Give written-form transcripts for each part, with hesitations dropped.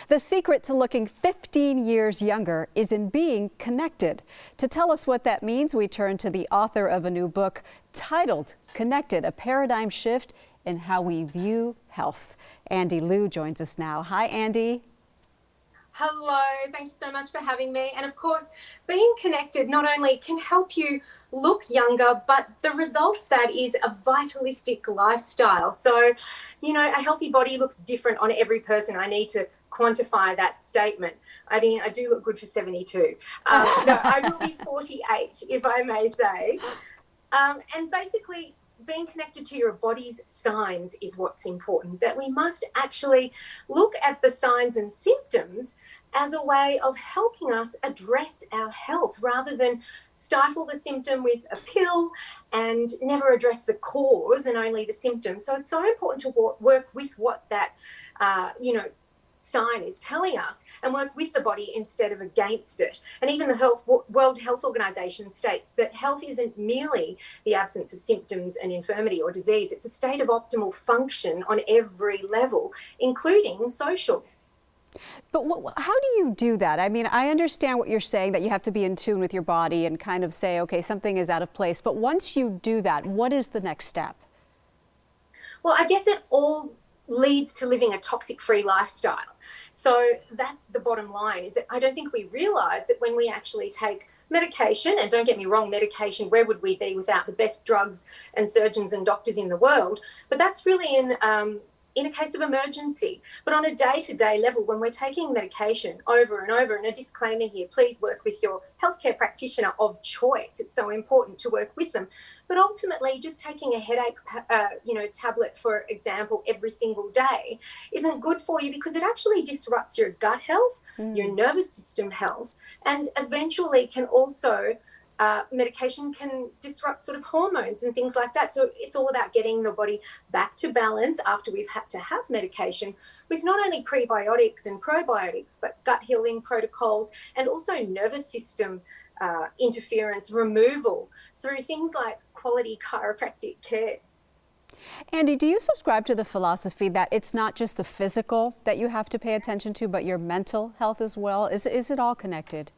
The secret to looking 15 years younger is in being connected. To tell us what that means, we turn to the author of a new book titled Connected, a paradigm shift in how we view health. Andi Liu joins us now. Hi, Andi. Hello, thank you so much for having me. And of course, being connected not only can help you look younger, but the result of that is a vitalistic lifestyle. So, you know, a healthy body looks different on every person. I need to quantify that statement. I mean, I do look good for 72. No, I will be 48, if I may say. And basically, being connected to your body's signs is what's important, that we must actually look at the signs and symptoms as a way of helping us address our health rather than stifle the symptom with a pill and never address the cause and only the symptom. So it's so important to work with what that, sign is telling us and work with the body instead of against it. And even the World Health Organization states that health isn't merely the absence of symptoms and infirmity or disease. It's a state of optimal function on every level, including social. But how do you do that? I mean, I understand what you're saying, that you have to be in tune with your body and kind of say, okay, something is out of place. But once you do that, what is the next step? Well, I guess it all leads to living a toxic-free lifestyle. So that's the bottom line, is that I don't think we realise that when we actually take medication, and don't get me wrong, medication, where would we be without the best drugs and surgeons and doctors in the world? But that's really in a case of emergency. But on a day-to-day level, when we're taking medication over and over, and a disclaimer here, please work with your healthcare practitioner of choice. It's so important to work with them. But ultimately, just taking a headache, tablet, for example, every single day isn't good for you, because it actually disrupts your gut health, your nervous system health, and eventually can also medication can disrupt sort of hormones and things like that. So it's all about getting the body back to balance after we've had to have medication, with not only prebiotics and probiotics, but gut healing protocols and also nervous system interference removal through things like quality chiropractic care. Andi, do you subscribe to the philosophy that it's not just the physical that you have to pay attention to, but your mental health as well? Is it all connected?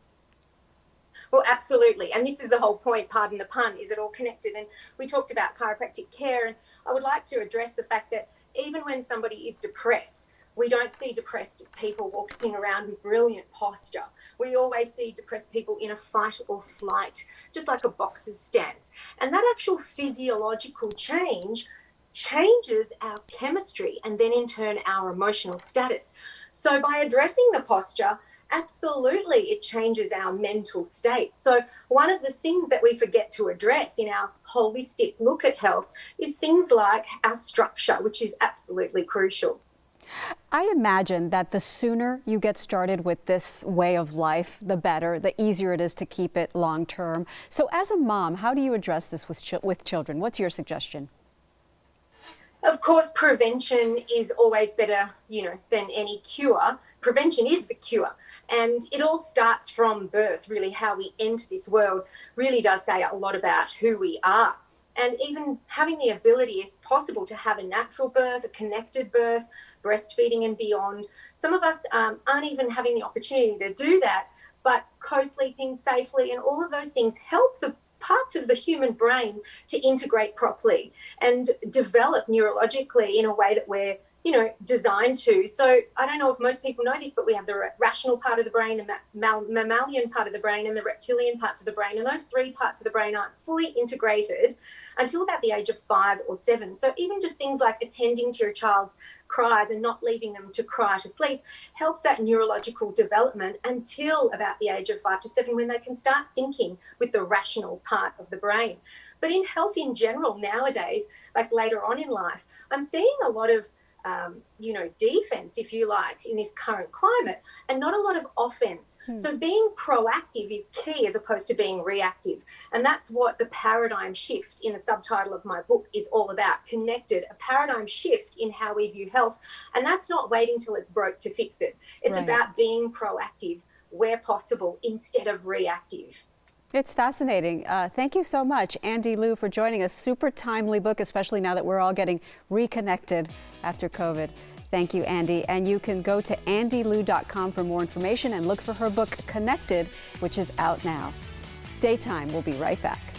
Well, absolutely. And this is the whole point, pardon the pun, is it all connected? And we talked about chiropractic care, and I would like to address the fact that even when somebody is depressed, we don't see depressed people walking around with brilliant posture. We always see depressed people in a fight or flight, just like a boxer's stance. And that actual physiological change changes our chemistry and then in turn our emotional status. So by addressing the posture, absolutely, it changes our mental state. So one of the things that we forget to address in our holistic look at health is things like our structure, which is absolutely crucial. I imagine that the sooner you get started with this way of life, the better, the easier it is to keep it long term. So as a mom, how do you address this with children? What's your suggestion? Of course, prevention is always better, than any cure. Prevention is the cure. And it all starts from birth, really. How we enter this world really does say a lot about who we are. And even having the ability, if possible, to have a natural birth, a connected birth, breastfeeding and beyond. Some of us aren't even having the opportunity to do that, but co-sleeping safely and all of those things help the parts of the human brain to integrate properly and develop neurologically in a way that we're designed to. So I don't know if most people know this, but we have the rational part of the brain, the mammalian part of the brain, and the reptilian parts of the brain. And those three parts of the brain aren't fully integrated until about the age of 5 or 7. So even just things like attending to your child's cries and not leaving them to cry to sleep helps that neurological development until about the age of 5 to 7, when they can start thinking with the rational part of the brain. But in health in general nowadays, like later on in life, I'm seeing a lot of defense, if you like, in this current climate, and not a lot of offense. So being proactive is key as opposed to being reactive. And that's what the paradigm shift in the subtitle of my book is all about. Connected, a paradigm shift in how we view health. And that's not waiting till it's broke to fix it. It's about being proactive where possible instead of reactive. It's fascinating. Thank you so much, Andi Liu, for joining us. Super timely book, especially now that we're all getting reconnected after COVID. Thank you, Andi. And you can go to andylou.com for more information and look for her book, Connected, which is out now. Daytime will be right back.